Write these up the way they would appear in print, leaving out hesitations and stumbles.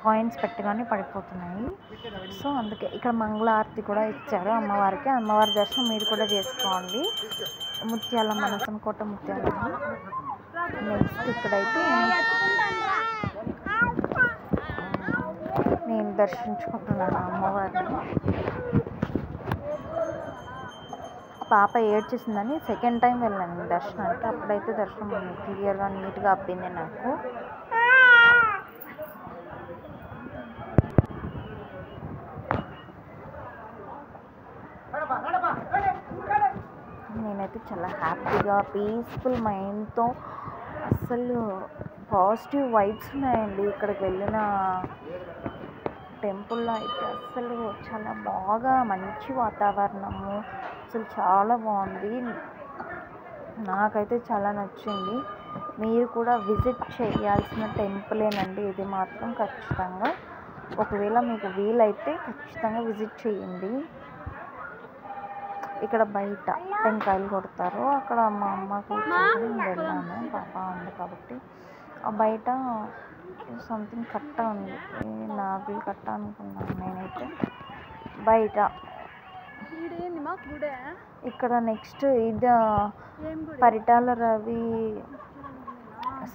Coins పెట్టగానే పడిపోతున్నాయి. So అందుకే ఇక్కడ మంగళారతి కూడా ఇచ్చారు అమ్మవారికి. అమ్మవారి దర్శనం మీరు కూడా చేసుకోండి. ముత్యాలమ్మ నసనకోట ముత్యాలమ్మ. నెక్స్ట్ ఇక్కడైతే నేను దర్శించుకుంటున్నాను అమ్మవారిని. పాప ఏడ్చేసిందని సెకండ్ టైం వెళ్ళాను దర్శనానికి. అప్పుడైతే దర్శనం క్లియర్గా నీట్గా అబ్బింది నాకు. నేనైతే చాలా హ్యాపీగా పీస్ఫుల్ మైండ్తో, అసలు పాజిటివ్ వైబ్స్ ఉన్నాయండి ఇక్కడికి వెళ్ళిన టెంపుల్లో అయితే. అసలు చాలా బాగా మంచి వాతావరణము, అసలు చాలా బాగుంది. నాకైతే చాలా నచ్చింది. మీరు కూడా విజిట్ చేయాల్సిన టెంపులేనండి ఇది మాత్రం ఖచ్చితంగా. ఒకవేళ మీకు వీలైతే ఖచ్చితంగా విజిట్ చేయండి. ఇక్కడ బయట టెంకాయలు కొడతారు. అక్కడ మా అమ్మకి వెళ్ళాను, పాప ఉంది కాబట్టి. ఆ బయట సంథింగ్ కట్ట ఉంది, నాగులు కట్ట అనుకున్నాను నేనైతే. బయట ఇక్కడ నెక్స్ట్ ఇది పరిటాల రవి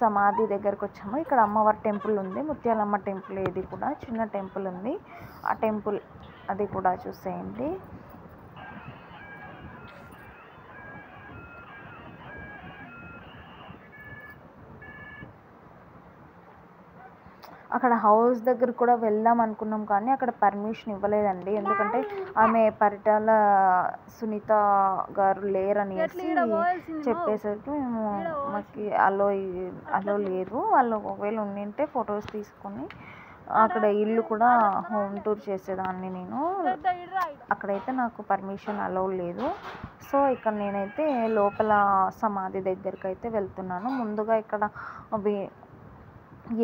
సమాధి దగ్గరకు వచ్చాము. ఇక్కడ అమ్మవారి టెంపుల్ ఉంది, ముత్యాలమ్మ టెంపుల్. ఇది కూడా చిన్న టెంపుల్ ఉంది, ఆ టెంపుల్ అది కూడా చూసేయండి. అక్కడ హౌస్ దగ్గర కూడా వెళ్దాం అనుకున్నాం కానీ అక్కడ పర్మిషన్ ఇవ్వలేదండి. ఎందుకంటే ఆమె పరిటాల సునీత గారు లేరనేసి చెప్పేసరికి మేము మాకు అలో లేదు. వాళ్ళు ఒకవేళ ఉండింటే ఫొటోస్ తీసుకొని అక్కడ ఇల్లు కూడా హోమ్ టూర్ చేసేదాన్ని నేను. అక్కడైతే నాకు పర్మిషన్ అలో లేదు. సో ఇక్కడ నేనైతే లోపల సమాధి దగ్గరికి అయితే వెళ్తున్నాను. ముందుగా ఇక్కడ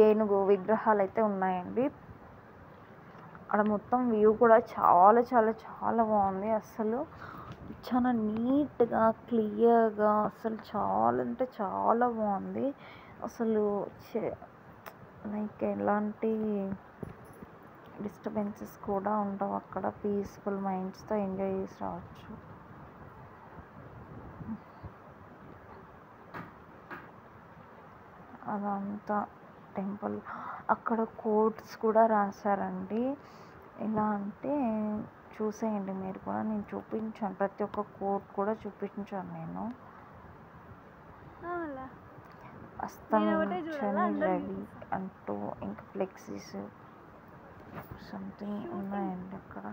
ఏనుగు విగ్రహాలు అయితే ఉన్నాయండి. అక్కడ మొత్తం వ్యూ కూడా చాలా చాలా చాలా బాగుంది. అసలు చాలా నీట్గా క్లియర్గా, అసలు చాలా అంటే చాలా బాగుంది. అసలు లైక్ ఎలాంటి డిస్టర్బెన్సెస్ కూడా ఉండవు అక్కడ. పీస్ఫుల్ మైండ్స్తో ఎంజాయ్ చేసి రావచ్చు. అదంతా టెంపుల్. అక్కడ కోట్స్ కూడా రాశారండి. ఎలా అంటే చూసేయండి మీరు కూడా. నేను చూపించాను, ప్రతి ఒక్క కోట్ కూడా చూపించాను నేను. అస్తమించని రవి అంటూ ఇంకా ఫ్లెక్సీస్ సంథింగ్ ఉన్నాయండి అక్కడ.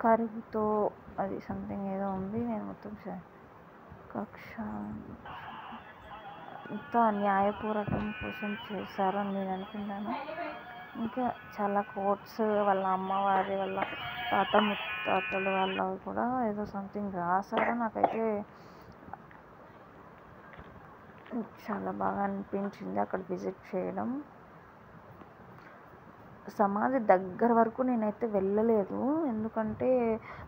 కరుగుతో అది సంథింగ్ ఏదో ఉంది. నేను మొత్తం కక్ష ఇంత న్యాయ పోరాటం కోసం చేశారని నేను అనుకున్నాను. ఇంకా చాలా కోట్స్ వాళ్ళ అమ్మవారి వాళ్ళ తాత ముత్తాతల వాళ్ళ కూడా ఏదో సంథింగ్ రాశారు. నాకైతే చాలా బాగా అనిపించింది అక్కడ విజిట్ చేయడం. సమాధి దగ్గర వరకు నేనైతే వెళ్ళలేదు, ఎందుకంటే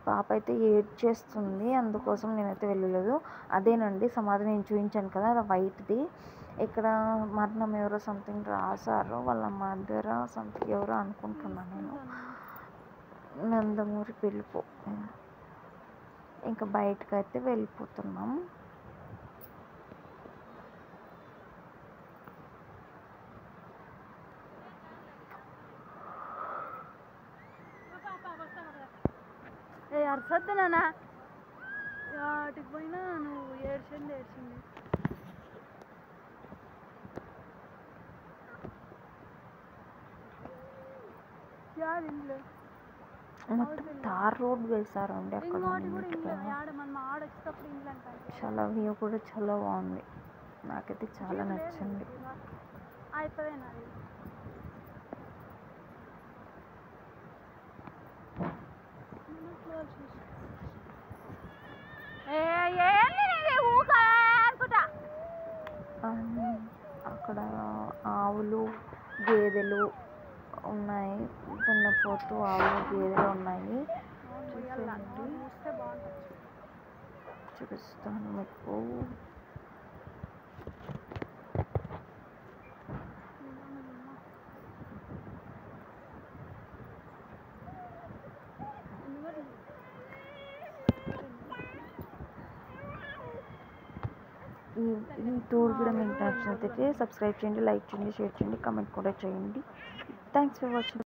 పాప అయితే ఏడ్చేస్తుంది, అందుకోసం నేనైతే వెళ్ళలేదు. అదేనండి సమాధి నేను చూపించాను కదా, అది వైట్ది. ఇక్కడ మరణం ఎవరో సంథింగ్ రాశారు, వాళ్ళ మదర్ సంథింగ్ ఎవరో అనుకుంటున్నాను నేను. నందమూరి పిలుపు. ఇంకా బయటకు అయితే వెళ్ళిపోతున్నాం. అర్సద్దునా వాటికి పోయినా నువ్వు ఏడ్చింది మొత్తం తార్ రోడ్ వేశారండి అక్కడ. చాలా వ్యూ కూడా చాలా బాగుంది, నాకైతే చాలా నచ్చింది. అక్కడ ఆవులు గేదెలు ఉన్నాయి, దున్నపోతు, ఆవులు, గేదెలు ఉన్నాయి. చూస్తే బాగుంటుంది. చూపిస్తాను మీకు. ఈ టూర్ కూడా మీకు నచ్చినట్లయితే సబ్స్క్రైబ్ చేయండి, లైక్ చేయండి, షేర్ చేయండి, కామెంట్ కూడా చేయండి. Thanks for watching.